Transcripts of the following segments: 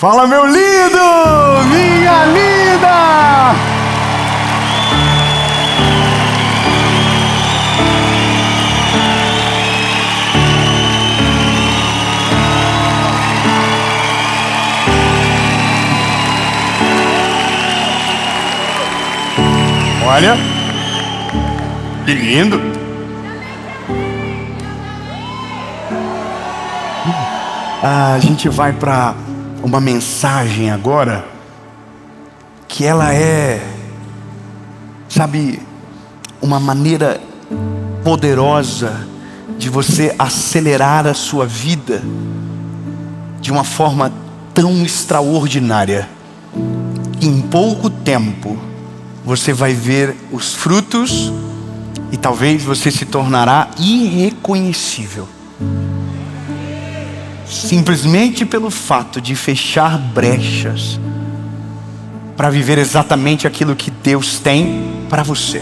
Fala, meu lindo, minha linda! Olha, que lindo! A gente vai para uma mensagem agora que ela é, sabe, uma maneira poderosa de você acelerar a sua vida de uma forma tão extraordinária. Em pouco tempo você vai ver os frutos e talvez você se tornará irreconhecível. Simplesmente pelo fato de fechar brechas para viver exatamente aquilo que Deus tem para você.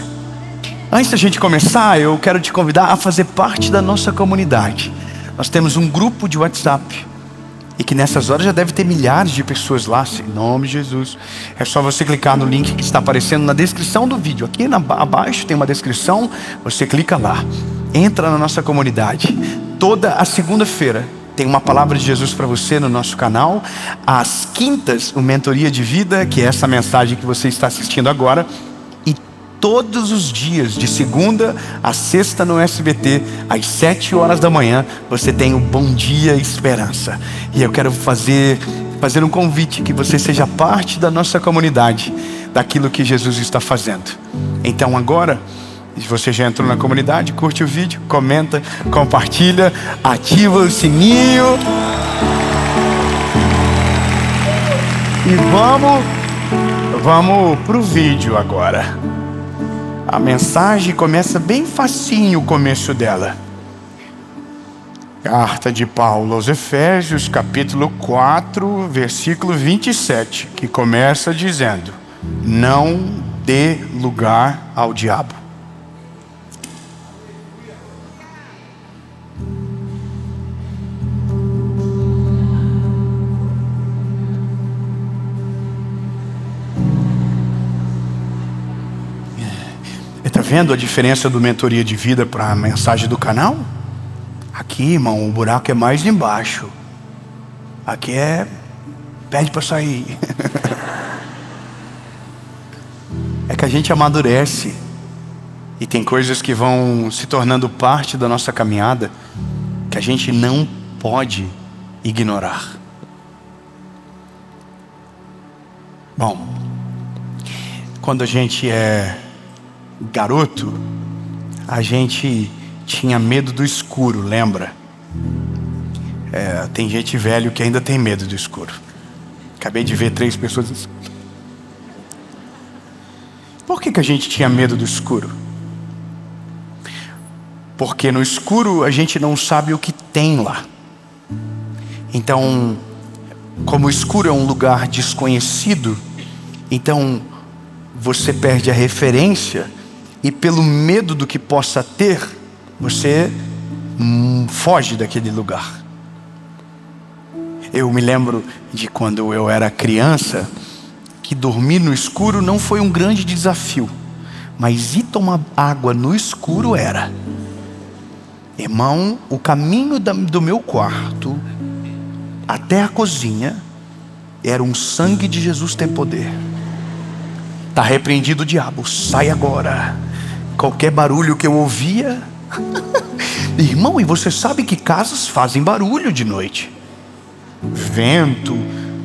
Antes da gente começar, eu quero te convidar a fazer parte da nossa comunidade. Nós temos um grupo de WhatsApp e que nessas horas já deve ter milhares de pessoas lá, em nome de Jesus. É só você clicar no link que está aparecendo na descrição do vídeo. Aqui abaixo tem uma descrição, você clica lá, entra na nossa comunidade. Toda a segunda-feira tem uma palavra de Jesus para você no nosso canal. Às quintas, o Mentoria de Vida, que é essa mensagem que você está assistindo agora. E todos os dias, de segunda a sexta no SBT, às 7 horas da manhã, você tem o Bom Dia Esperança. E eu quero fazer um convite que você seja parte da nossa comunidade, daquilo que Jesus está fazendo. Então agora, se você já entrou na comunidade, curte o vídeo, comenta, compartilha, ativa o sininho. E vamos pro vídeo agora. A mensagem começa bem facinho, o começo dela. Carta de Paulo aos Efésios, capítulo 4, versículo 27, que começa dizendo: não dê lugar ao diabo. Está vendo a diferença do Mentoria de Vida para a mensagem do canal? Aqui, irmão, o buraco é mais embaixo. Aqui pede para sair. É que a gente amadurece e tem coisas que vão se tornando parte da nossa caminhada que a gente não pode ignorar. Bom, quando a gente é garoto, a gente tinha medo do escuro, lembra? Tem gente velho que ainda tem medo do escuro. Acabei de ver 3 pessoas. Por que a gente tinha medo do escuro? Porque no escuro a gente não sabe o que tem lá. Então, como o escuro é um lugar desconhecido, então você perde a referência. E pelo medo do que possa ter, você foge daquele lugar. Eu me lembro de quando eu era criança, que dormir no escuro não foi um grande desafio, mas ir tomar água no escuro era. Irmão, o caminho do meu quarto até a cozinha era um sangue de Jesus tem poder. Está repreendido o diabo, sai agora. Qualquer barulho que eu ouvia. Irmão, e você sabe que casas fazem barulho de noite. Vento,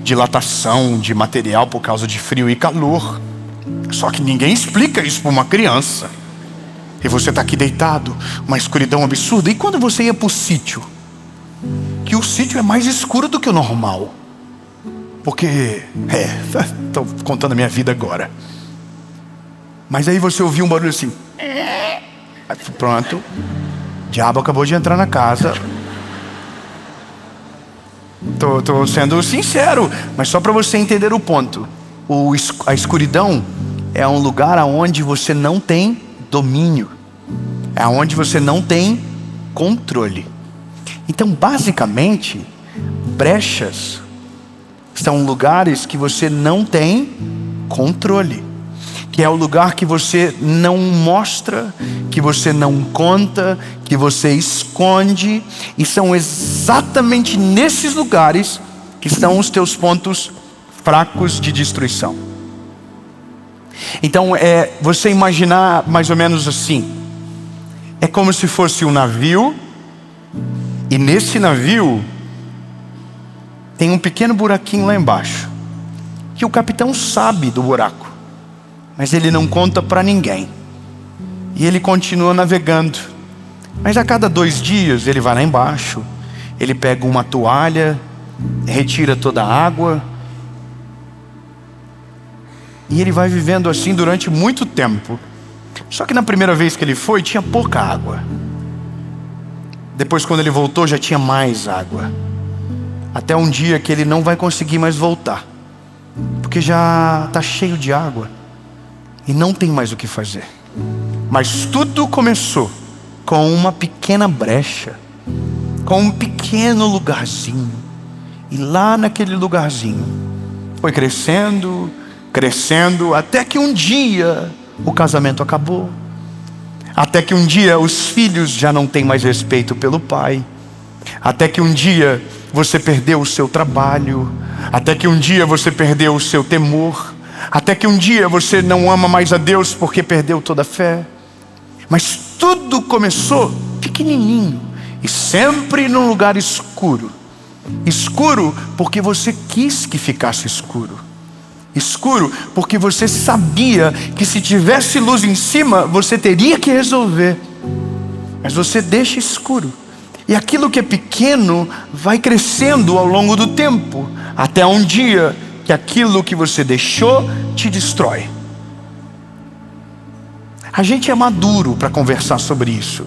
dilatação de material por causa de frio e calor. Só que ninguém explica isso para uma criança. E você está aqui deitado, uma escuridão absurda. E quando você ia para o sítio? Que o sítio é mais escuro do que o normal. Porque, estou contando a minha vida agora. Mas aí você ouviu um barulho assim. Pronto. O diabo acabou de entrar na casa. Tô sendo sincero, mas só para você entender o ponto. A escuridão é um lugar onde você não tem domínio. É onde você não tem controle. Então, basicamente, brechas são lugares que você não tem controle, que é o lugar que você não mostra, que você não conta, que você esconde, e são exatamente nesses lugares que estão os teus pontos fracos de destruição. Então você imaginar mais ou menos assim: é como se fosse um navio, e nesse navio tem um pequeno buraquinho lá embaixo, que o capitão sabe do buraco, mas ele não conta para ninguém, e ele continua navegando. Mas a cada 2 dias ele vai lá embaixo, ele pega uma toalha, retira toda a água, e ele vai vivendo assim durante muito tempo. Só que na primeira vez que ele foi, tinha pouca água. Depois, quando ele voltou, já tinha mais água. Até um dia que ele não vai conseguir mais voltar, porque já está cheio de água e não tem mais o que fazer. Mas tudo começou com uma pequena brecha, com um pequeno lugarzinho. E lá naquele lugarzinho foi crescendo, crescendo, até que um dia o casamento acabou. Até que um dia os filhos já não têm mais respeito pelo pai. Até que um dia você perdeu o seu trabalho. Até que um dia você perdeu o seu temor. Até que um dia você não ama mais a Deus porque perdeu toda a fé. Mas tudo começou pequenininho e sempre num lugar escuro. Escuro porque você quis que ficasse escuro. Escuro porque você sabia que se tivesse luz em cima, você teria que resolver. Mas você deixa escuro. E aquilo que é pequeno vai crescendo ao longo do tempo, até um dia que aquilo que você deixou te destrói. A gente é maduro para conversar sobre isso.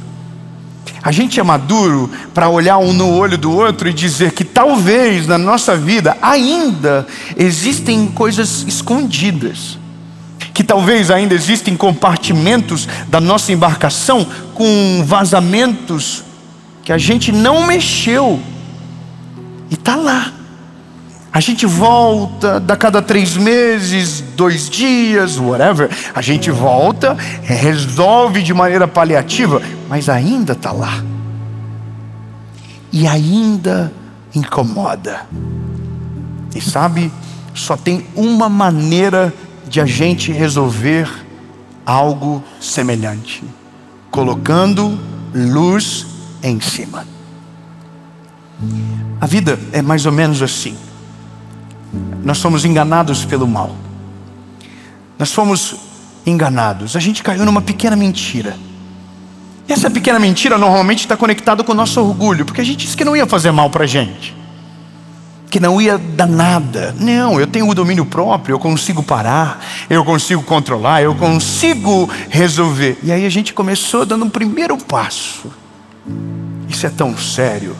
A gente é maduro para olhar um no olho do outro e dizer que talvez na nossa vida ainda existem coisas escondidas, que talvez ainda existem compartimentos da nossa embarcação com vazamentos que a gente não mexeu e está lá. A gente volta a cada 3 meses, 2 dias, whatever. A gente volta, resolve de maneira paliativa, mas ainda está lá. E ainda incomoda. E sabe, só tem uma maneira de a gente resolver algo semelhante: colocando luz em cima. A vida é mais ou menos assim. Nós somos enganados pelo mal. Nós fomos enganados. A gente caiu numa pequena mentira. E essa pequena mentira normalmente está conectada com o nosso orgulho, porque a gente disse que não ia fazer mal para a gente, que não ia dar nada. Não, eu tenho o domínio próprio, eu consigo parar, eu consigo controlar, eu consigo resolver. E aí a gente começou dando um primeiro passo. Isso é tão sério.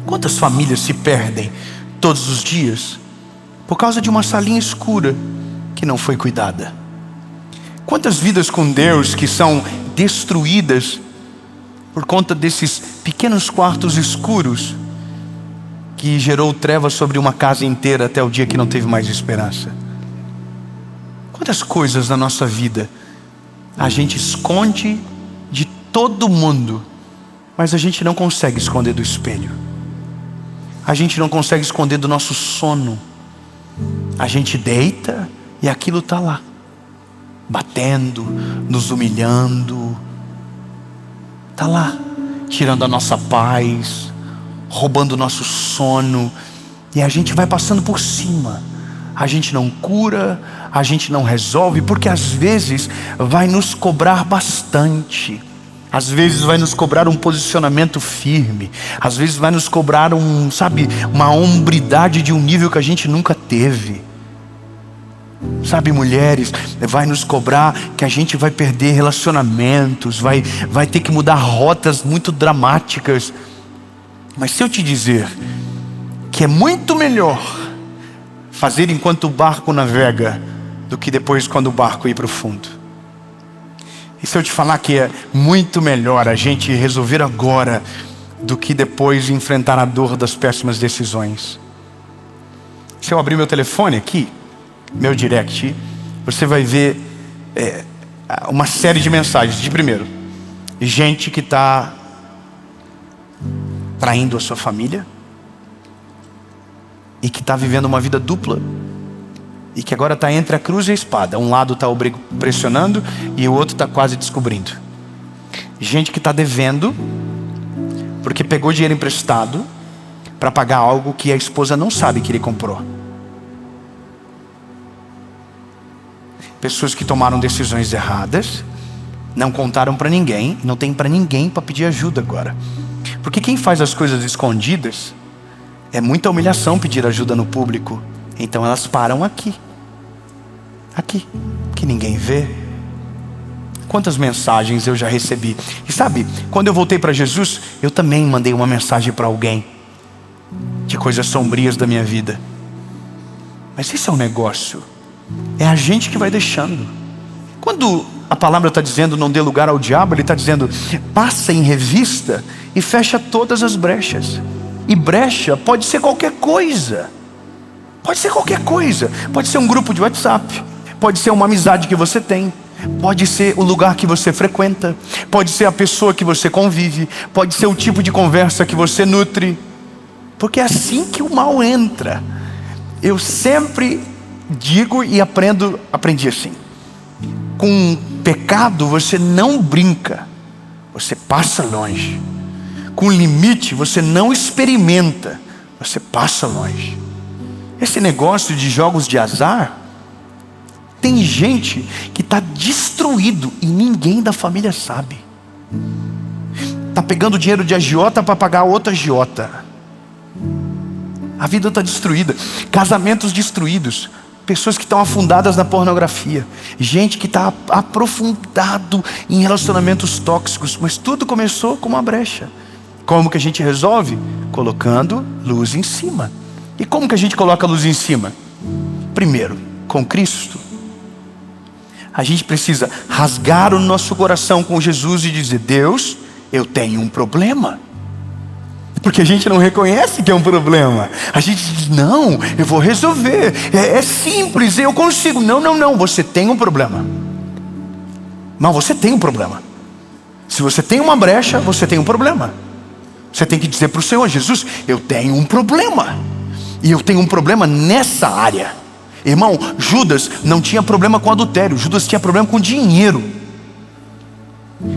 Quantas famílias se perdem todos os dias por causa de uma salinha escura que não foi cuidada? Quantas vidas com Deus que são destruídas por conta desses pequenos quartos escuros que gerou trevas sobre uma casa inteira até o dia que não teve mais esperança? Quantas coisas na nossa vida a gente esconde de todo mundo, mas a gente não consegue esconder do espelho. A gente não consegue esconder do nosso sono. A gente deita e aquilo está lá, batendo, nos humilhando. Está lá, tirando a nossa paz, roubando o nosso sono. E a gente vai passando por cima. A gente não cura, a gente não resolve, porque às vezes vai nos cobrar bastante. Às vezes vai nos cobrar um posicionamento firme. Às vezes vai nos cobrar uma hombridade de um nível que a gente nunca teve. Sabe, mulheres, vai nos cobrar que a gente vai perder relacionamentos, vai ter que mudar rotas muito dramáticas. Mas se eu te dizer que é muito melhor fazer enquanto o barco navega do que depois quando o barco ir para o fundo. E se eu te falar que é muito melhor a gente resolver agora do que depois enfrentar a dor das péssimas decisões. Se eu abrir meu telefone aqui, meu direct, você vai ver uma série de mensagens. De primeiro, gente que está traindo a sua família e que está vivendo uma vida dupla e que agora está entre a cruz e a espada. Um lado está pressionando e o outro está quase descobrindo. Gente que está devendo porque pegou dinheiro emprestado para pagar algo que a esposa não sabe que ele comprou. Pessoas que tomaram decisões erradas, não contaram para ninguém, não tem para ninguém para pedir ajuda agora. Porque quem faz as coisas escondidas, é muita humilhação pedir ajuda no público. Então elas param aqui, que ninguém vê. Quantas mensagens eu já recebi. E sabe, quando eu voltei para Jesus, eu também mandei uma mensagem para alguém de coisas sombrias da minha vida. Mas esse é um negócio, é a gente que vai deixando. Quando a palavra está dizendo não dê lugar ao diabo, ele está dizendo passa em revista e fecha todas as brechas. E brecha pode ser qualquer coisa. Pode ser qualquer coisa. Pode ser um grupo de WhatsApp, pode ser uma amizade que você tem, pode ser o lugar que você frequenta, pode ser a pessoa que você convive, pode ser o tipo de conversa que você nutre. Porque é assim que o mal entra. Eu sempre digo e aprendi assim: com pecado você não brinca, você passa longe. Com limite você não experimenta, você passa longe. Esse negócio de jogos de azar, tem gente que está destruído e ninguém da família sabe. Está pegando dinheiro de agiota para pagar outra agiota. A vida está destruída. Casamentos destruídos. Pessoas que estão afundadas na pornografia. Gente que está aprofundado em relacionamentos tóxicos. Mas tudo começou com uma brecha. Como que a gente resolve? Colocando luz em cima. E como que a gente coloca a luz em cima? Primeiro, com Cristo. A gente precisa rasgar o nosso coração com Jesus e dizer: Deus, eu tenho um problema. Porque a gente não reconhece que é um problema. A gente diz: não, eu vou resolver. É simples, eu consigo. Não, você tem um problema. Não, você tem um problema. Se você tem uma brecha, você tem um problema. Você tem que dizer para o Senhor: Jesus, eu tenho um problema. E eu tenho um problema nessa área. Irmão, Judas não tinha problema com adultério. Judas tinha problema com dinheiro.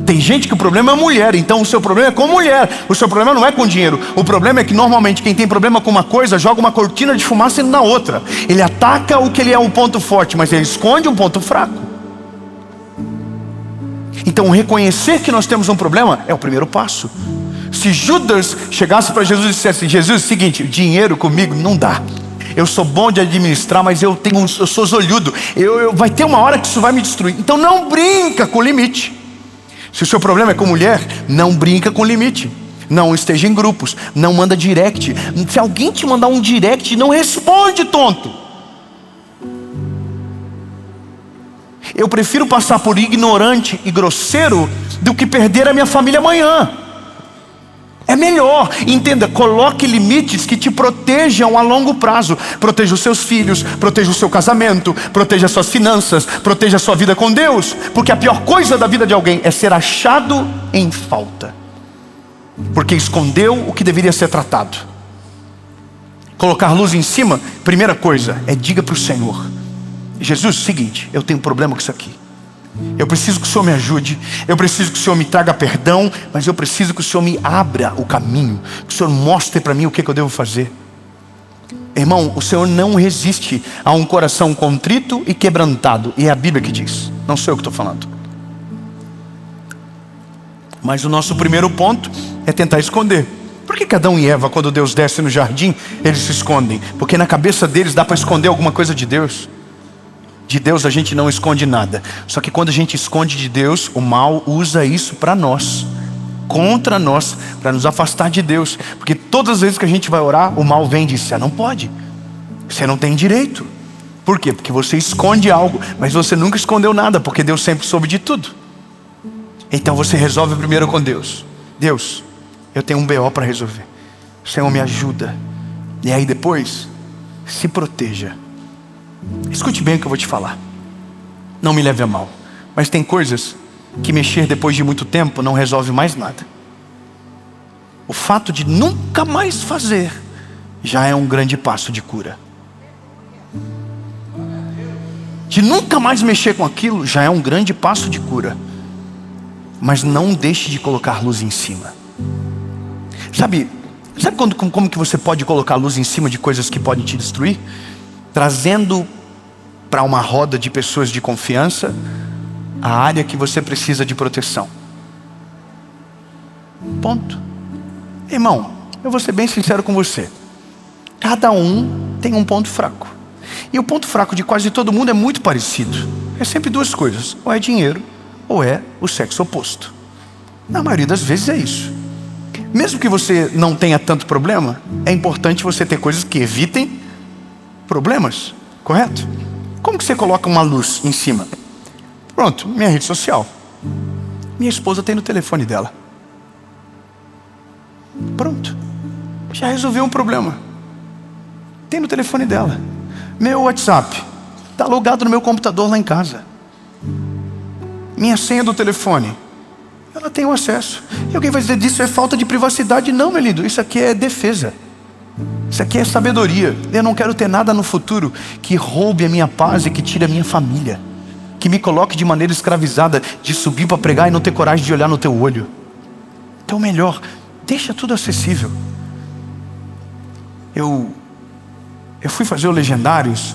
Tem gente que o problema é mulher. Então o seu problema é com mulher. O seu problema não é com dinheiro. O problema é que normalmente quem tem problema com uma coisa joga uma cortina de fumaça na outra. Ele ataca o que ele é um ponto forte, mas ele esconde um ponto fraco. Então reconhecer que nós temos um problema é o primeiro passo. Se Judas chegasse para Jesus e dissesse: Jesus, é o seguinte, dinheiro comigo não dá. Eu sou bom de administrar, mas eu sou zolhudo. Vai ter uma hora que isso vai me destruir. Então não brinca com limite. Se o seu problema é com mulher, não brinca com limite. Não esteja em grupos, não manda direct. Se alguém te mandar um direct, não responde, tonto. Eu prefiro passar por ignorante e grosseiro do que perder a minha família amanhã. É melhor, entenda, coloque limites que te protejam a longo prazo. Proteja os seus filhos, proteja o seu casamento, proteja as suas finanças, proteja a sua vida com Deus. Porque a pior coisa da vida de alguém é ser achado em falta, porque escondeu o que deveria ser tratado. Colocar luz em cima, primeira coisa, diga para o Senhor: Jesus, seguinte, eu tenho um problema com isso aqui. Eu preciso que o Senhor me ajude. Eu preciso que o Senhor me traga perdão. Mas eu preciso que o Senhor me abra o caminho, que o Senhor mostre para mim o que eu devo fazer. Irmão, o Senhor não resiste a um coração contrito e quebrantado. E é a Bíblia que diz, não sou eu que estou falando. Mas o nosso primeiro ponto é tentar esconder. Por que Adão e Eva, quando Deus desce no jardim, eles se escondem? Porque na cabeça deles dá para esconder alguma coisa de Deus. De Deus a gente não esconde nada. Só que quando a gente esconde de Deus, o mal usa isso para nós, contra nós, para nos afastar de Deus. Porque todas as vezes que a gente vai orar, o mal vem e diz: você não pode, você não tem direito. Por quê? Porque você esconde algo, mas você nunca escondeu nada, porque Deus sempre soube de tudo. Então você resolve primeiro com Deus: Deus, eu tenho um BO para resolver. Senhor, me ajuda. E aí depois, se proteja. Escute bem o que eu vou te falar. Não me leve a mal, mas tem coisas que mexer depois de muito tempo não resolve mais nada. O fato de nunca mais fazer já é um grande passo de cura. De nunca mais mexer com aquilo já é um grande passo de cura. Mas não deixe de colocar luz em cima. Sabe como que você pode colocar luz em cima de coisas que podem te destruir? Trazendo para uma roda de pessoas de confiança a área que você precisa de proteção. Ponto. Irmão, eu vou ser bem sincero com você. Cada um tem um ponto fraco. E o ponto fraco de quase todo mundo é muito parecido. É sempre duas coisas: ou é dinheiro, ou é o sexo oposto. Na maioria das vezes é isso. Mesmo que você não tenha tanto problema, é importante você ter coisas que evitem problemas, correto? Como que você coloca uma luz em cima? Pronto, minha rede social. Minha esposa tem no telefone dela. Pronto, já resolveu um problema. Tem no telefone dela. Meu WhatsApp está logado no meu computador lá em casa. Minha senha do telefone, ela tem o acesso. E alguém vai dizer, disso é falta de privacidade. Não, meu lindo, isso aqui é defesa. Isso aqui é sabedoria. Eu não quero ter nada no futuro que roube a minha paz e que tire a minha família, que me coloque de maneira escravizada, de subir para pregar e não ter coragem de olhar no teu olho. Então melhor, deixa tudo acessível. Eu fui fazer o Legendários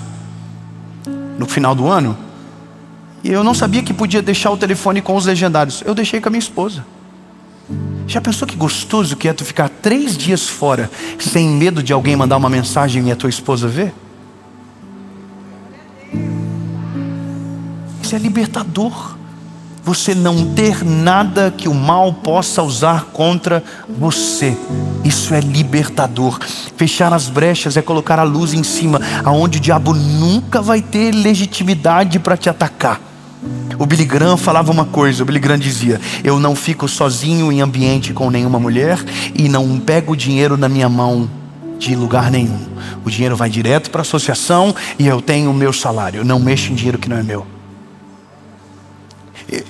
no final do ano, e eu não sabia que podia deixar o telefone com os Legendários. Eu deixei com a minha esposa. Já pensou que gostoso que é tu ficar 3 dias fora, sem medo de alguém mandar uma mensagem e a tua esposa ver? Isso é libertador. Você não ter nada que o mal possa usar contra você. Isso é libertador. Fechar as brechas é colocar a luz em cima, aonde o diabo nunca vai ter legitimidade para te atacar. O Billy Graham falava uma coisa. O Billy Graham dizia: eu não fico sozinho em ambiente com nenhuma mulher, e não pego dinheiro na minha mão de lugar nenhum. O dinheiro vai direto para a associação e eu tenho o meu salário. Eu não mexo em dinheiro que não é meu.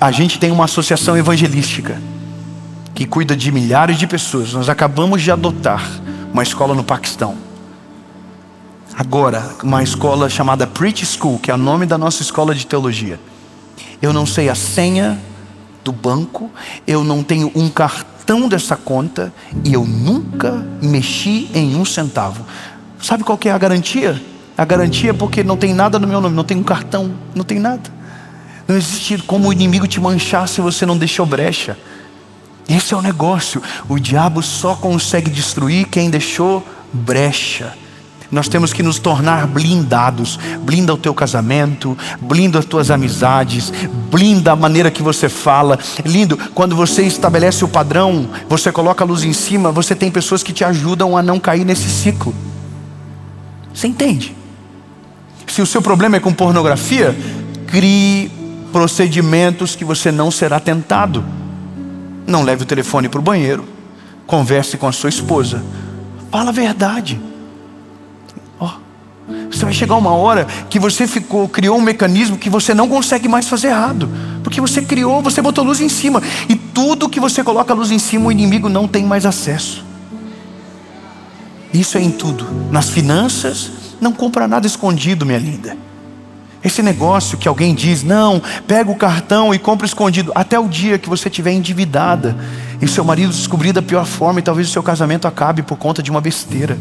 A gente tem uma associação evangelística que cuida de milhares de pessoas. Nós acabamos de adotar uma escola no Paquistão. Agora, uma escola chamada Preach School, que é o nome da nossa escola de teologia. Eu não sei a senha do banco, eu não tenho um cartão dessa conta, e eu nunca mexi em um centavo. Sabe qual que é a garantia? A garantia é porque não tem nada no meu nome, não tem um cartão, não tem nada. Não existe como o inimigo te manchar se você não deixou brecha. Esse é o negócio. O diabo só consegue destruir quem deixou brecha. Nós temos que nos tornar blindados. Blinda o teu casamento, blinda as tuas amizades, blinda a maneira que você fala. Lindo, quando você estabelece o padrão, você coloca a luz em cima, você tem pessoas que te ajudam a não cair nesse ciclo. Você entende? Se o seu problema é com pornografia, crie procedimentos que você não será tentado. Não leve o telefone para o banheiro. Converse com a sua esposa. Fala a verdade. Você vai chegar uma hora que você criou um mecanismo que você não consegue mais fazer errado. Porque você botou luz em cima. E tudo que você coloca a luz em cima, o inimigo não tem mais acesso. Isso é em tudo. Nas finanças, não compra nada escondido, minha linda. Esse negócio que alguém diz, não, pega o cartão e compra escondido. Até o dia que você estiver endividada e seu marido descobrir da pior forma, e talvez o seu casamento acabe por conta de uma besteira.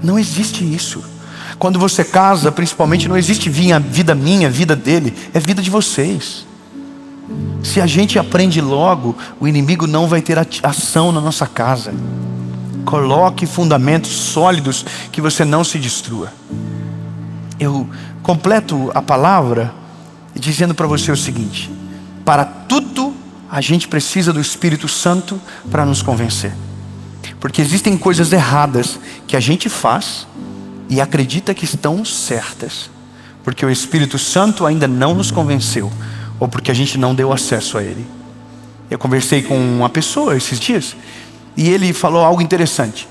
Não existe isso. Quando você casa, principalmente, não existe vida minha, vida dele. É vida de vocês. Se a gente aprende logo, o inimigo não vai ter ação na nossa casa. Coloque fundamentos sólidos que você não se destrua. Eu completo a palavra dizendo para você o seguinte: para tudo a gente precisa do Espírito Santo para nos convencer. Porque existem coisas erradas que a gente faz e acredita que estão certas, porque o Espírito Santo ainda não nos convenceu, ou porque a gente não deu acesso a Ele. Eu conversei com uma pessoa esses dias, E ele falou algo interessante.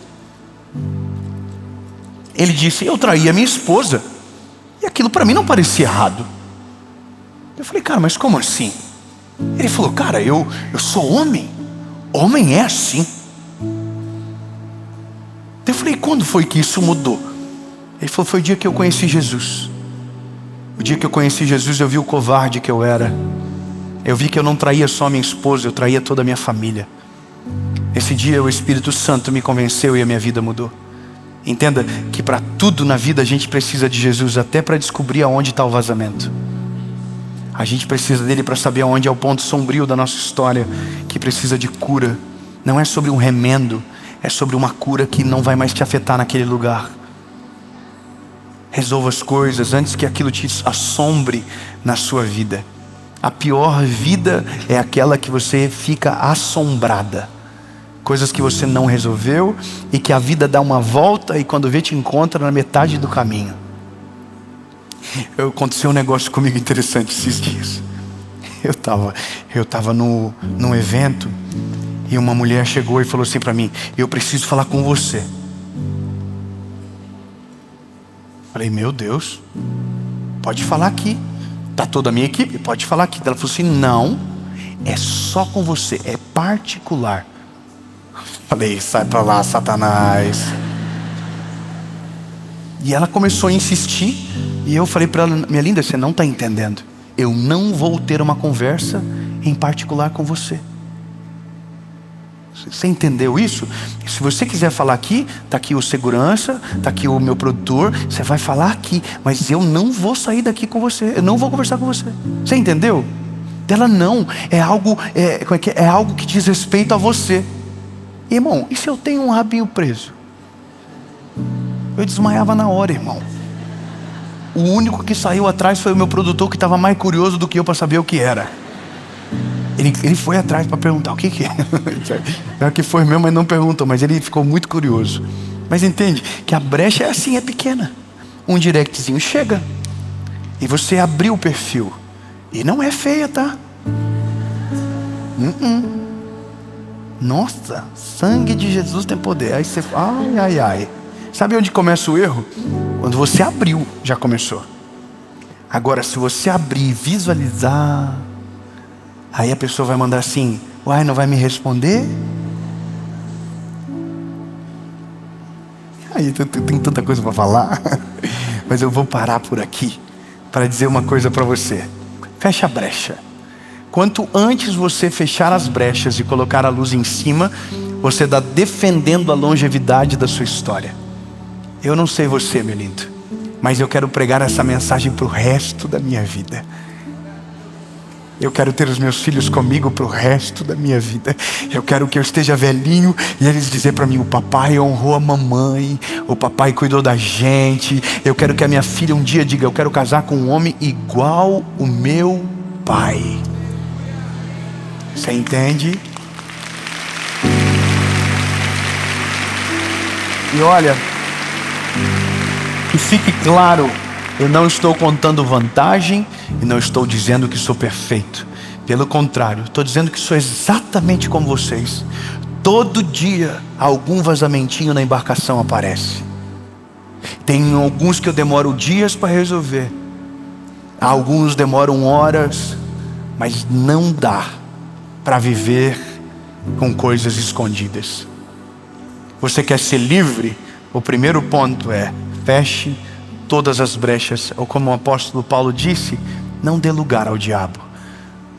Ele disse: eu traí a minha esposa. E aquilo para mim não parecia errado. Eu falei: cara, mas como assim? Ele falou: cara, eu sou homem. Homem é assim. Eu falei: quando foi que isso mudou? Ele falou: foi o dia que eu conheci Jesus. O dia que eu conheci Jesus, eu vi o covarde que eu era. Eu vi que eu não traía só minha esposa, eu traía toda a minha família. Esse dia o Espírito Santo me convenceu e a minha vida mudou. Entenda que para tudo na vida a gente precisa de Jesus, até para descobrir aonde está o vazamento. A gente precisa dele para saber aonde é o ponto sombrio da nossa história, que precisa de cura. Não é sobre um remendo, é sobre uma cura que não vai mais te afetar naquele lugar. Resolva as coisas antes que aquilo te assombre na sua vida. A pior vida é aquela que você fica assombrada. Coisas que você não resolveu e que a vida dá uma volta e quando vê te encontra na metade do caminho. Aconteceu um negócio comigo interessante esses dias. Eu tava num evento e uma mulher chegou e falou assim para mim: eu preciso falar com você. Falei: meu Deus, pode falar aqui. Tá toda a minha equipe, pode falar aqui. Ela falou assim: não, é só com você, é particular. Falei: sai pra lá, Satanás. E ela começou a insistir. E eu falei para ela: minha linda, você não está entendendo. Eu não vou ter uma conversa em particular com você. Você entendeu isso? Se você quiser falar aqui, está aqui o segurança, está aqui o meu produtor. Você vai falar aqui, mas eu não vou sair daqui com você. Eu não vou conversar com você. Você entendeu? Dela: não, é algo que diz respeito a você. Irmão, e se eu tenho um rabinho preso? Eu desmaiava na hora, irmão. O único que saiu atrás foi o meu produtor, que estava mais curioso do que eu para saber o que era. Ele foi atrás para perguntar o que é. É que foi mesmo, mas não perguntou. Mas ele ficou muito curioso. Mas entende que a brecha é assim, é pequena. Um directzinho chega e você abriu o perfil. E não é feia, tá? Nossa, sangue de Jesus tem poder. Aí você fala: ai, ai, ai. Sabe onde começa o erro? Quando você abriu, já começou. Agora, se você abrir e visualizar, aí a pessoa vai mandar assim: uai, não vai me responder? Aí tem tanta coisa para falar. Mas eu vou parar por aqui para dizer uma coisa para você. Fecha a brecha. Quanto antes você fechar as brechas e colocar a luz em cima, você está defendendo a longevidade da sua história. Eu não sei você, meu lindo, mas eu quero pregar essa mensagem para o resto da minha vida. Eu quero ter os meus filhos comigo para o resto da minha vida. Eu quero que eu esteja velhinho e eles dizer para mim: o papai honrou a mamãe, o papai cuidou da gente. Eu quero que a minha filha um dia diga: eu quero casar com um homem igual o meu pai. Você entende? E olha, que fique claro, eu não estou contando vantagem e não estou dizendo que sou perfeito. Pelo contrário, estou dizendo que sou exatamente como vocês. Todo dia algum vazamentinho na embarcação aparece. Tem alguns que eu demoro dias para resolver. Alguns demoram horas. Mas não dá para viver com coisas escondidas. Você quer ser livre? O primeiro ponto é: feche todas as brechas, ou como o apóstolo Paulo disse, não dê lugar ao diabo.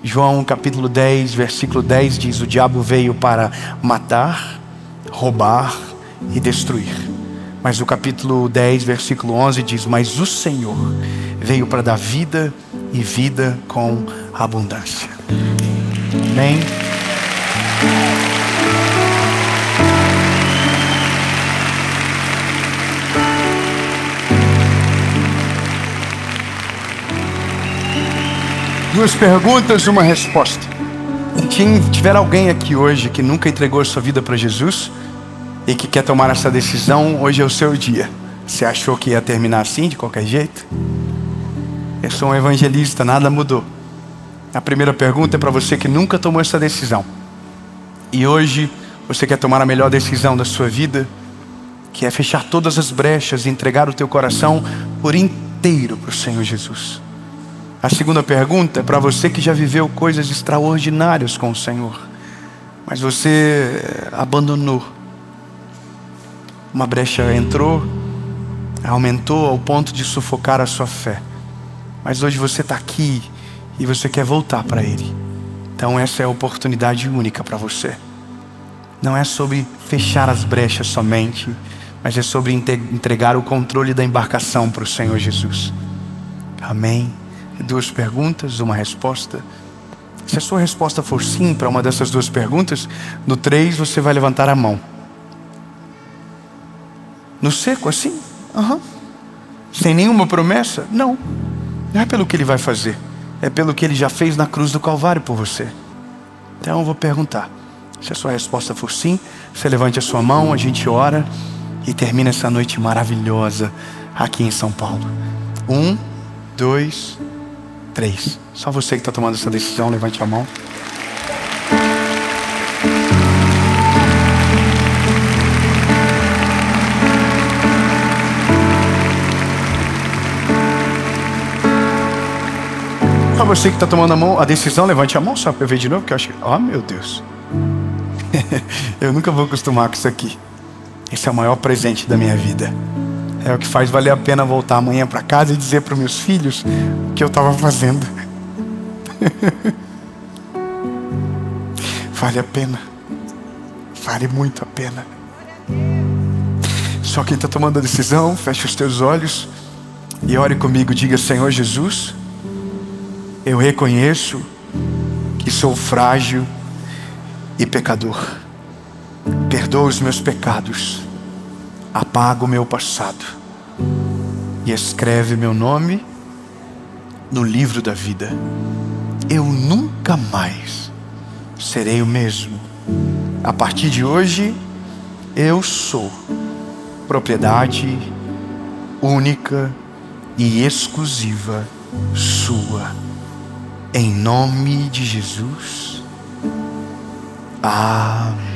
João capítulo 10, versículo 10 diz: o diabo veio para matar, roubar e destruir. Mas o capítulo 10, versículo 11 diz: mas o Senhor veio para dar vida e vida com abundância. Amém? Duas perguntas, uma resposta. Se tiver alguém aqui hoje que nunca entregou a sua vida para Jesus e que quer tomar essa decisão, hoje é o seu dia. Você achou que ia terminar assim, de qualquer jeito? Eu sou um evangelista, nada mudou. A primeira pergunta é para você que nunca tomou essa decisão. E hoje Você quer tomar a melhor decisão da sua vida, que é fechar todas as brechas e entregar o teu coração por inteiro para o Senhor Jesus. A segunda pergunta é para você que já viveu coisas extraordinárias com o Senhor, mas você abandonou. Uma brecha entrou, aumentou ao ponto de sufocar a sua fé. Mas hoje você está aqui e você quer voltar para Ele. Então essa é a oportunidade única para você. Não é sobre fechar as brechas somente, mas é sobre entregar o controle da embarcação para o Senhor Jesus. Amém? 2 perguntas, uma resposta. Se a sua resposta for sim para uma dessas 2 perguntas, no 3 você vai levantar a mão. No seco assim? Sem nenhuma promessa? Não. Não é pelo que Ele vai fazer, é pelo que Ele já fez na cruz do Calvário por você. Então eu vou perguntar. Se a sua resposta for sim, você levante a sua mão, a gente ora e termina essa noite maravilhosa aqui em São Paulo. 1, 2, 3. Só você que está tomando essa decisão, levante a mão. Para você que está tomando a decisão, levante a mão só para eu ver de novo, que eu acho que... Oh, meu Deus. Eu nunca vou acostumar com isso aqui. Esse é o maior presente da minha vida. É o que faz valer a pena voltar amanhã para casa e dizer para os meus filhos o que eu estava fazendo. Vale a pena. Vale muito a pena. Só quem está tomando a decisão, feche os teus olhos e ore comigo. Diga: Senhor Jesus, eu reconheço que sou frágil e pecador. Perdoa os meus pecados, apaga o meu passado e escreve meu nome no livro da vida. Eu nunca mais serei o mesmo. A partir de hoje, eu sou propriedade única e exclusiva sua. Em nome de Jesus. Amém.